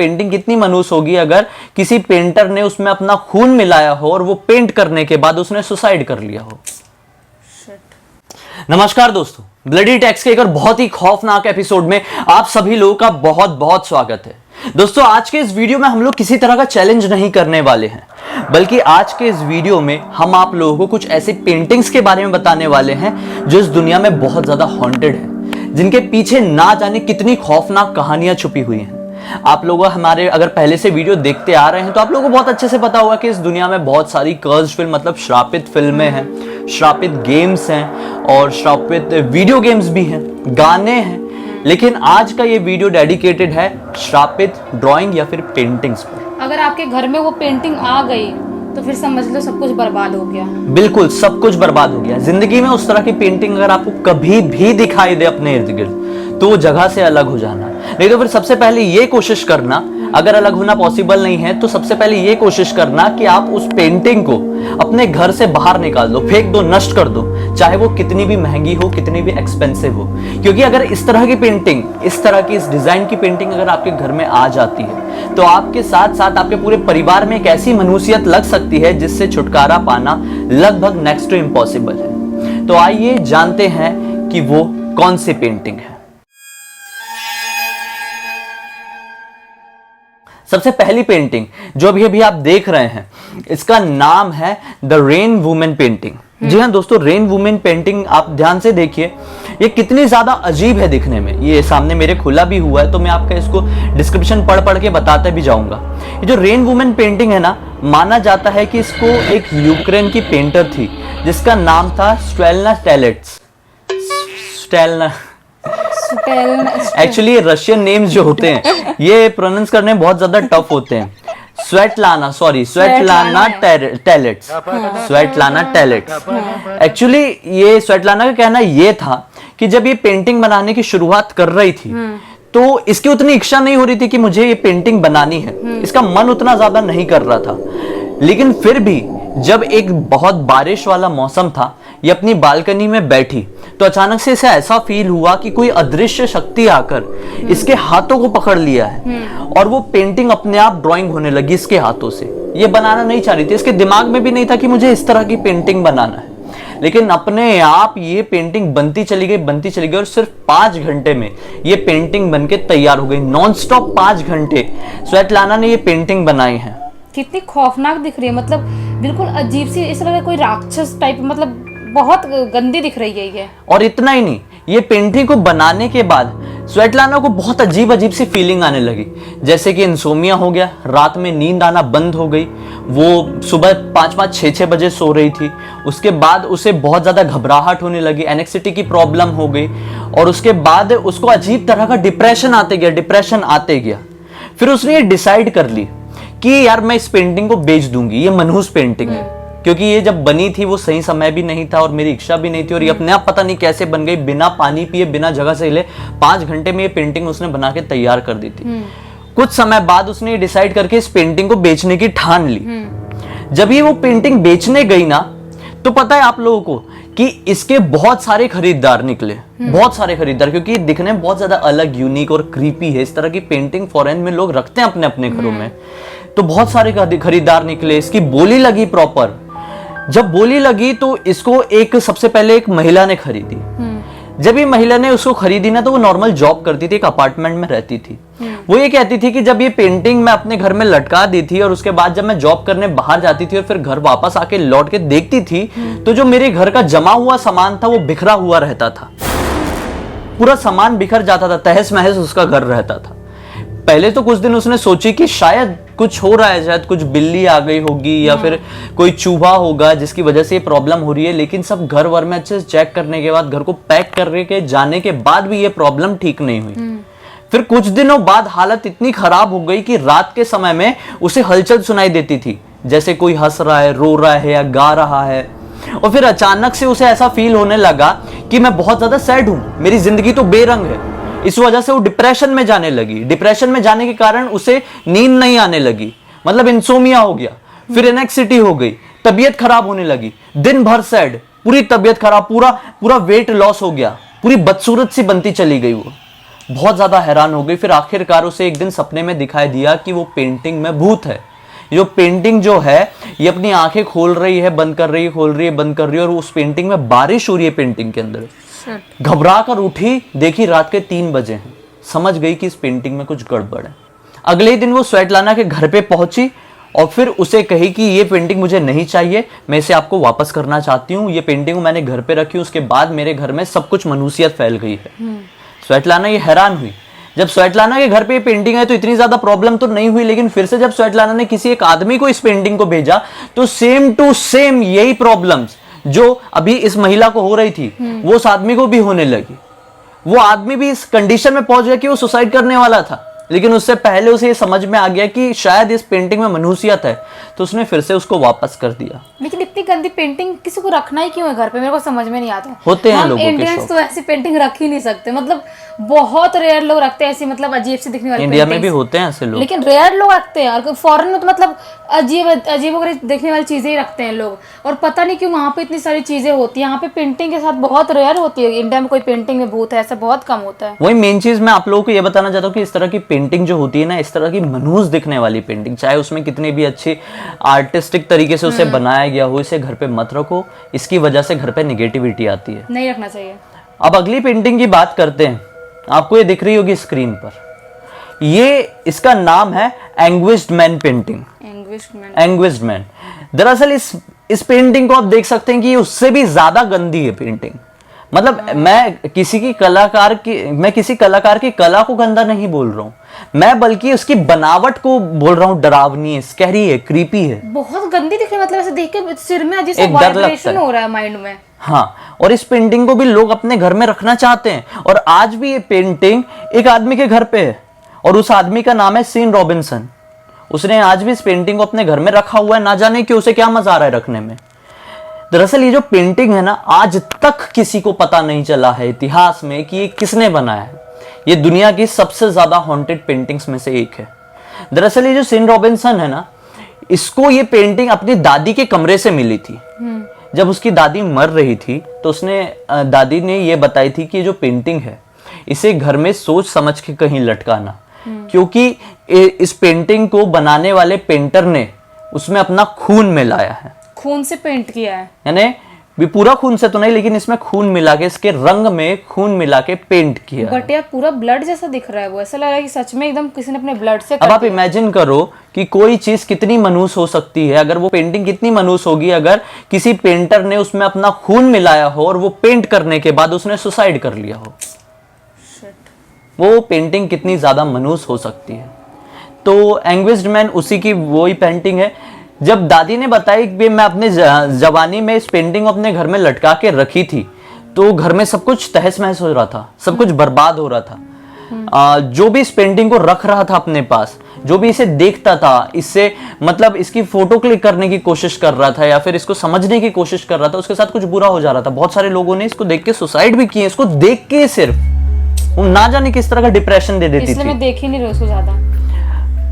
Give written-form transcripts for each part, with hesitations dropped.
Painting कितनी मनहूस होगी अगर किसी पेंटर ने उसमें अपना खून मिलाया हो और वो पेंट करने के बाद उसने सुसाइड कर लिया हो। नमस्कार दोस्तों, ब्लडी टेक्स के एक और बहुत ही खौफनाक एपिसोड में आप सभी लोगों का बहुत बहुत स्वागत है। दोस्तों, आज के इस वीडियो में हम लोग किसी तरह का चैलेंज नहीं करने वाले हैं, बल्कि आज के इस वीडियो में हम आप लोगों को कुछ ऐसी पेंटिंग्स के बारे में बताने वाले हैं जो इस दुनिया में बहुत ज्यादा हॉन्टेड है, जिनके पीछे ना जाने कितनी खौफनाक कहानियां छुपी हुई हैं। आप लोग हमारे अगर पहले से वीडियो देखते आ रहे हैं तो आप लोगों को बहुत अच्छे से पता होगा कि इस दुनिया में बहुत सारी कर्स्ड फिल्म मतलब श्रापित फिल्में हैं, श्रापित गेम्स हैं और श्रापित वीडियो गेम्स भी हैं, गाने हैं। लेकिन आज का ये वीडियो डेडिकेटेड है श्रापित ड्राइंग या फिर पेंटिंग्स पर। अगर आपके घर में वो पेंटिंग आ गई तो फिर समझ लो सब कुछ बर्बाद हो गया। बिल्कुल, सब कुछ बर्बाद हो गया। जिंदगी में उस तरह की पेंटिंग अगर आपको कभी भी दिखाई दे अपने इर्द गिर्द तो वो जगह से अलग हो जाना। नहीं तो फिर सबसे पहले ये कोशिश करना, अगर अलग होना पॉसिबल नहीं है तो सबसे पहले ये कोशिश करना कि आप उस पेंटिंग को अपने घर से बाहर निकाल दो, फेंक दो, नष्ट कर दो, चाहे वो कितनी भी महंगी हो, कितनी भी एक्सपेंसिव हो। क्योंकि अगर इस तरह की पेंटिंग, इस तरह की इस डिजाइन की पेंटिंग अगर आपके घर में आ जाती है तो आपके साथ साथ आपके पूरे परिवार में एक ऐसी मनहूसियत लग सकती है जिससे छुटकारा पाना लगभग नेक्स्ट टू इम्पॉसिबल है। तो आइए जानते हैं कि वो कौन सी पेंटिंग है। सबसे पहली पेंटिंग जो अभी आप देख रहे हैं, इसका नाम है द रेन वुमेन पेंटिंग। जी हाँ दोस्तों, रेन वुमेन पेंटिंग आप ध्यान से देखिए, ये कितनी ज्यादा अजीब है दिखने में। ये सामने मेरे खुला भी हुआ है तो मैं आपका इसको डिस्क्रिप्शन पढ़ के बताते भी जाऊंगा। ये जो रेन वुमेन पेंटिंग है ना, माना जाता है कि इसको एक यूक्रेन की पेंटर थी जिसका नाम था स्वेटलाना टेलेट्स। एक्चुअली रशियन नेम्स जो होते हैं ये प्रोनाउंस करने में बहुत ज्यादा टफ होते हैं। स्वेटलाना टेलेट्स, स्वेटलाना टेलेट्स। एक्चुअली ये स्वेटलाना का कहना ये था कि जब ये पेंटिंग बनाने की शुरुआत कर रही थी तो इसकी उतनी इच्छा नहीं हो रही थी कि मुझे ये पेंटिंग बनानी है, इसका मन उतना ज्यादा नहीं कर रहा था। लेकिन फिर भी जब एक बहुत बारिश वाला मौसम था, ये अपनी बालकनी में बैठी तो अचानक से इसे ऐसा फील हुआ कि कोई अदृश्य शक्ति आकर इसके हाथों को पकड़ लिया है और वो पेंटिंग अपने आप ड्राइंग होने लगी इसके हाथों से। ये बनाना नहीं चाह रही थी, इसके दिमाग में भी नहीं था कि मुझे इस तरह की पेंटिंग बनाना है, लेकिन अपने आप ये पेंटिंग बनती चली गई और सिर्फ 5 घंटे में ये पेंटिंग बनके तैयार हो गई। नॉनस्टॉप 5 घंटे स्वेटलाना ने ये पेंटिंग बनाई है। कितनी खौफनाक दिख रही है, मतलब बिल्कुल अजीब सी, इस तरह कोई राक्षस टाइप, मतलब बहुत गंदी दिख रही है ये। और इतना ही नहीं, ये पेंटिंग को बनाने के बाद स्वेटलाना को बहुत अजीब सी फीलिंग आने लगी, जैसे कि इंसोमिया हो गया, रात में नींद आना बंद हो गई। वो सुबह 5-5, 6-6 बजे सो रही थी। उसके बाद उसे बहुत ज्यादा घबराहट होने लगी, एनेक्सिटी की प्रॉब्लम हो गई और उसके बाद उसको अजीब तरह का डिप्रेशन आते गया। फिर उसने ये डिसाइड कर ली कि यार मैं इस पेंटिंग को बेच दूंगी, ये मनहूस पेंटिंग है। क्योंकि ये जब बनी थी वो सही समय भी नहीं था और मेरी इच्छा भी नहीं थी और ये अपने आप पता नहीं कैसे बन गई, बिना पानी पिए, बिना जगह से हिले। 5 घंटे में ये पेंटिंग उसने बना के तैयार कर दी थी। कुछ समय बाद उसने ये डिसाइड करके इस पेंटिंग को बेचने की ठान ली। जब ये वो पेंटिंग बेचने गई ना तो पता है आप लोगों को कि इसके बहुत सारे खरीदार निकले, बहुत सारे खरीदार, क्योंकि दिखने में बहुत ज्यादा अलग, यूनिक और क्रीपी है। इस तरह की पेंटिंग फॉरेन में लोग रखते हैं अपने अपने घरों में, तो बहुत सारे खरीदार निकले। इसकी बोली लगी प्रॉपर। जब बोली लगी तो इसको सबसे पहले एक महिला ने खरीदी। जब ये महिला ने उसको खरीदी ना तो वो नॉर्मल जॉब करती थी, एक अपार्टमेंट में रहती थी। वो ये कहती थी कि जब ये पेंटिंग मैं अपने घर में लटका दी थी और उसके बाद जब मैं जॉब करने बाहर जाती थी और फिर घर वापस आके लौट के देखती थी तो जो मेरे घर का जमा हुआ सामान था वो बिखरा हुआ रहता था, पूरा सामान बिखर जाता था, तहस महस उसका घर रहता था। पहले तो कुछ दिन उसने सोची कि शायद कुछ हो रहा है, शायद कुछ बिल्ली आ गई होगी या फिर कोई चूहा होगा जिसकी वजह से ये प्रॉब्लम हो रही है। लेकिन सब घर वर में अच्छे से चेक करने के बाद, घर को पैक करने के जाने के बाद भी ये प्रॉब्लम ठीक नहीं हुई। फिर कुछ दिनों बाद हालत इतनी खराब हो गई कि रात के समय में उसे हलचल सुनाई देती थी, जैसे कोई हंस रहा है, रो रहा है या गा रहा है। और फिर अचानक से उसे ऐसा फील होने लगा कि मैं बहुत ज्यादा सैड हूं, मेरी जिंदगी तो बेरंग है। इस वजह से वो डिप्रेशन में जाने लगी। डिप्रेशन में जाने के कारण उसे नींद नहीं आने लगी, मतलब इंसोमिया हो गया। फिर एनेक्सिटी हो गई, तबीयत खराब होने लगी, दिन भर सैड, पूरी तबीयत खराब, पूरा वेट लॉस हो गया, पूरी बदसूरत सी बनती चली गई वो। बहुत ज़्यादा हैरान हो गई। फिर आखिरकार उसे एक दिन सपने में दिखाई दिया कि वो पेंटिंग में भूत है। जो पेंटिंग जो है ये अपनी आंखें खोल रही है, बंद कर रही है, खोल रही है, बंद कर रही है, और उस पेंटिंग में बारिश हो रही है पेंटिंग के अंदर। घबरा कर उठी, देखी रात के 3 बजे हैं, समझ गई कि इस पेंटिंग में कुछ गड़बड़ है। अगले दिन वो स्वेटलाना के घर पे पहुंची और फिर उसे कही कि ये पेंटिंग मुझे नहीं चाहिए, मैं इसे आपको वापस करना चाहती हूँ। ये पेंटिंग मैंने घर पे रखी, उसके बाद मेरे घर में सब कुछ मनुष्यत फैल गई है। स्वेटलाना ये हैरान हुई। जब स्वेटलाना के घर पे ये पेंटिंग है तो इतनी ज्यादा प्रॉब्लम तो नहीं हुई, लेकिन फिर से जब स्वेटलाना ने किसी एक आदमी को इस पेंटिंग को भेजा तो सेम टू सेम यही प्रॉब्लम्स जो अभी इस महिला को हो रही थी वो उस आदमी को भी होने लगी। वो आदमी भी इस कंडीशन में पहुंच गया कि वो सुसाइड करने वाला था, लेकिन उससे पहले उसे ये समझ में आ गया कि शायद इस पेंटिंग में मनुष्यत है, तो उसने फिर से उसको वापस कर दिया। लेकिन इतनी गंदी पेंटिंग किसी को रखना ही क्यों है घर पे, मेरे को समझ में नहीं आता। होते हैं हम लोगों के इंडियंस शौक। तो ऐसी पेंटिंग रख ही नहीं सकते, मतलब बहुत रेयर लोग रखते हैं ऐसी, मतलब अजीब सी दिखने वाली इंडिया में भी paintings। होते हैं ऐसे लोग, लेकिन रेयर लोग रखते हैं, और फॉरेन में तो मतलब अजीब अजीब वगैरह देखने वाली चीजें ही रखते हैं लोग, और पता नहीं क्यों वहाँ पे इतनी सारी चीजें होती है। यहाँ पे पेंटिंग के साथ बहुत रेयर होती है, इंडिया में कोई पेंटिंग में भूत है ऐसा बहुत कम होता है। वही मेन चीज मैं आप लोगों को ये बताना चाहता हूँ कि इस तरह की पेंटिंग जो होती है ना, इस तरह की मनहूस दिखने वाली पेंटिंग, चाहे उसमें कितनी भी अच्छी आर्टिस्टिक तरीके से उसे बनाया गया हो, इसे घर पे मत रखो। इसकी वजह से घर पे निगेटिविटी आती है, नहीं रखना चाहिए। अब अगली पेंटिंग की बात करते हैं। आपको ये दिख रही होगी स्क्रीन पर, ये इसका नाम है anguished man painting. Anguished man. दरअसल इस पेंटिंग को आप देख सकते हैं कि उससे भी ज्यादा गंदी है पेंटिंग। मतलब मैं किसी कलाकार की कला को गंदा नहीं बोल रहा हूँ, मैं बल्कि उसकी बनावट को बोल रहा हूँ। डरावनी है, स्कैरी है, क्रीपी है, बहुत गंदी दिख रही है। मतलब ऐसे देख के सिर में अजीब सा एक डर लगता वाइब्रेशन है। हो रहा है माइंड में। हाँ, और इस पेंटिंग को भी लोग अपने घर में रखना चाहते हैं, और आज भी ये पेंटिंग एक आदमी के घर पे है, और उस आदमी का नाम है सीन रॉबिन्सन। उसने आज भी इस पेंटिंग को अपने घर में रखा हुआ है, ना जाने कि उसे क्या मजा आ रहा है रखने में। दरअसल ये जो पेंटिंग है ना, आज तक किसी को पता नहीं चला है इतिहास में कि ये किसने बनाया है। ये दुनिया की सबसे ज्यादा हॉन्टेड पेंटिंग्स में से एक है। दरअसल ये जो सीन रॉबिन्सन है ना, इसको ये पेंटिंग अपनी दादी के कमरे से मिली थी। जब उसकी दादी मर रही थी तो दादी ने ये बताई थी कि ये जो पेंटिंग है इसे घर में सोच समझ के कहीं लटकाना, क्योंकि इस पेंटिंग को बनाने वाले पेंटर ने उसमें अपना खून मिलाया है। खून से पेंट किया है, यानी भी पूरा खून से तो नहीं, लेकिन इसमें खून मिला के, इसके रंग में खून मिला के पेंट किया है। बट यार पूरा ब्लड जैसा दिख रहा है, वो ऐसा लग रहा है कि सच में एकदम किसी ने अपने ब्लड से अब आप इमेजिन करो कि कोई चीज कितनी मनहूस हो सकती है, अगर वो पेंटिंग कितनी मनहूस होगी अगर किसी पेंटर ने उसमें अपना खून मिलाया हो और वो पेंट करने के बाद उसने सुसाइड कर लिया हो, वो पेंटिंग कितनी ज्यादा मनहूस हो सकती है। तो एंग्विश्ड मैन उसी की वही पेंटिंग है। जब दादी ने बताई कि मैं अपने जवानी में इस पेंटिंग को अपने घर में लटका के रखी थी, तो घर में सब कुछ तहस महस हो रहा था, सब कुछ बर्बाद हो रहा था। जो भी इस पेंटिंग को रख रहा था अपने पास, जो भी इसे देखता था, इससे मतलब इसकी फोटो क्लिक करने की कोशिश कर रहा था या फिर इसको समझने की कोशिश कर रहा था, उसके साथ कुछ बुरा हो जा रहा था। बहुत सारे लोगों ने इसको देख के सुसाइड भी किए, इसको देख के सिर्फ, वो ना जाने किस तरह का डिप्रेशन दे देती इसलिए थी। मैं देख ही नहीं रही उसको ज्यादा।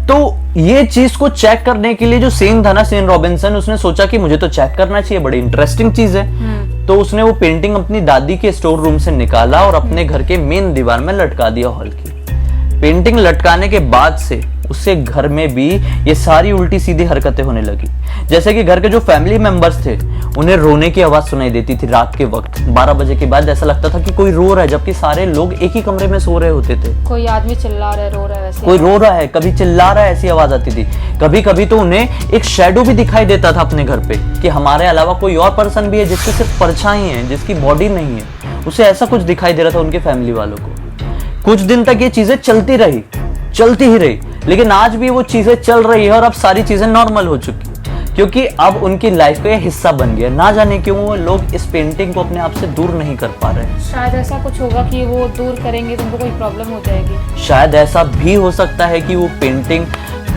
तो ये चीज को चेक करने के लिए जो सीन था ना, सीन रॉबिन्सन, उसने सोचा कि मुझे तो चेक करना चाहिए, बड़ी इंटरेस्टिंग चीज है। तो उसने वो पेंटिंग अपनी दादी के स्टोर रूम से निकाला और अपने घर के मेन दीवार में लटका दिया हॉल की। पेंटिंग लटकाने के बाद से उससे घर में भी ये सारी उल्टी सीधी हरकतें होने लगी। जैसे कि घर के जो फैमिली मेंबर्स थे उन्हें रोने की आवाज सुनाई देती थी रात के वक्त 12 बजे के बाद। ऐसा लगता था कि कोई रो रहा है, जबकि सारे लोग एक ही कमरे में सो रहे होते थे। कोई आदमी चिल्ला रहा है, रो रहा है, वैसे कोई रो रहा है, कभी चिल्ला रहा है, ऐसी आवाज आती थी। कभी कभी तो उन्हें एक शैडो भी दिखाई देता था अपने घर पे कि हमारे अलावा कोई और पर्सन भी है जिसकी सिर्फ परछाई है, जिसकी बॉडी नहीं है। उसे ऐसा कुछ दिखाई दे रहा था उनके फैमिली वालों को। कुछ दिन तक ये चीजें चलती ही रही, लेकिन आज भी वो चीजें चल रही है और अब सारी चीजें नॉर्मल हो चुकी, क्योंकि अब उनकी लाइफ का ये हिस्सा बन गया। ना जाने क्यों वो लोग इस पेंटिंग को अपने आप से दूर नहीं कर पा रहे। शायद ऐसा कुछ होगा कि वो दूर करेंगे तो उनको कोई प्रॉब्लम हो जाएगी। शायद ऐसा भी हो सकता है कि वो पेंटिंग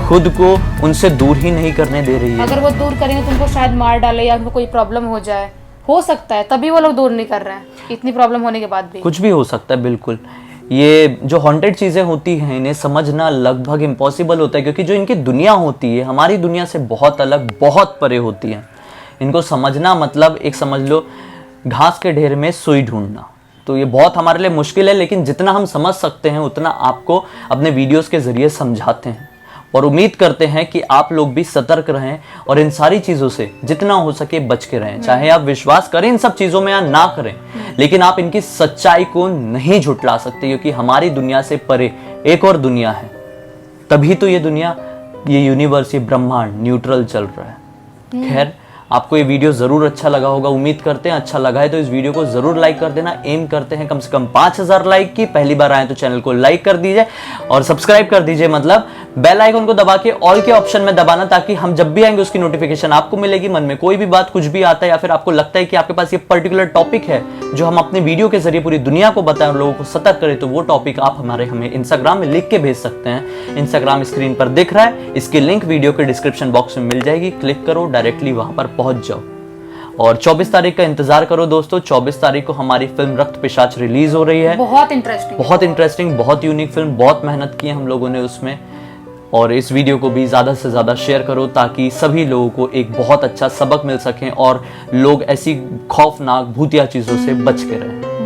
खुद को उनसे दूर ही नहीं करने दे रही है। अगर वो दूर करेंगे तो उनको शायद मार डाले या उनको कोई प्रॉब्लम हो जाए, हो सकता है, तभी वो लोग दूर नहीं कर रहे हैं इतनी प्रॉब्लम होने के बाद भी। कुछ भी हो सकता है, बिल्कुल। ये जो हॉन्टेड चीजें होती हैं इन्हें समझना लगभग इम्पॉसिबल होता है, क्योंकि जो इनकी दुनिया होती है हमारी दुनिया से बहुत अलग, बहुत परे होती है। इनको समझना मतलब एक समझ लो घास के ढेर में सुई ढूंढना। तो ये बहुत हमारे लिए मुश्किल है, लेकिन जितना हम समझ सकते हैं उतना आपको अपने वीडियोस के जरिए समझाते हैं और उम्मीद करते हैं कि आप लोग भी सतर्क रहें और इन सारी चीज़ों से जितना हो सके बच के रहें। चाहे आप विश्वास करें इन सब चीज़ों में या ना करें, लेकिन आप इनकी सच्चाई को नहीं झुठला सकते, क्योंकि हमारी दुनिया से परे एक और दुनिया है। तभी तो ये दुनिया, ये यूनिवर्स, ये ब्रह्मांड न्यूट्रल चल रहा है। खैर, आपको ये वीडियो ज़रूर अच्छा लगा होगा, उम्मीद करते हैं। अच्छा लगा है तो इस वीडियो को ज़रूर लाइक कर देना। एम करते हैं कम से कम 5000 लाइक की। पहली बार आए तो चैनल को लाइक कर दीजिए और सब्सक्राइब कर दीजिए, मतलब बेल आइकन को दबा के ऑल के ऑप्शन में दबाना, ताकि हम जब भी आएंगे उसकी नोटिफिकेशन आपको मिलेगी। मन में कोई भी बात कुछ भी आता है या फिर आपको लगता है कि आपके पास ये पर्टिकुलर टॉपिक है जो हम अपने वीडियो के जरिए पूरी दुनिया को बताएं और लोगों को सतर्क करें, तो वो टॉपिक आप हमें इंस्टाग्राम में लिख के भेज सकते हैं। इंस्टाग्राम स्क्रीन पर दिख रहा है, इसकी लिंक वीडियो के डिस्क्रिप्शन बॉक्स में मिल जाएगी। क्लिक करो, डायरेक्टली वहां पर पहुंच जाओ। और 24 तारीख का इंतजार करो दोस्तों। 24 तारीख को हमारी फिल्म रक्त पिशाच रिलीज हो रही है। बहुत इंटरेस्टिंग, बहुत यूनिक फिल्म, बहुत मेहनत की है हम लोगों ने उसमें। और इस वीडियो को भी ज्यादा से ज्यादा शेयर करो ताकि सभी लोगों को एक बहुत अच्छा सबक मिल सके और लोग ऐसी खौफनाक भूतिया चीजों से बच के रहें,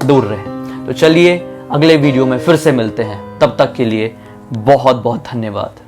दूर रहें। तो चलिए अगले वीडियो में फिर से मिलते हैं, तब तक के लिए बहुत बहुत धन्यवाद।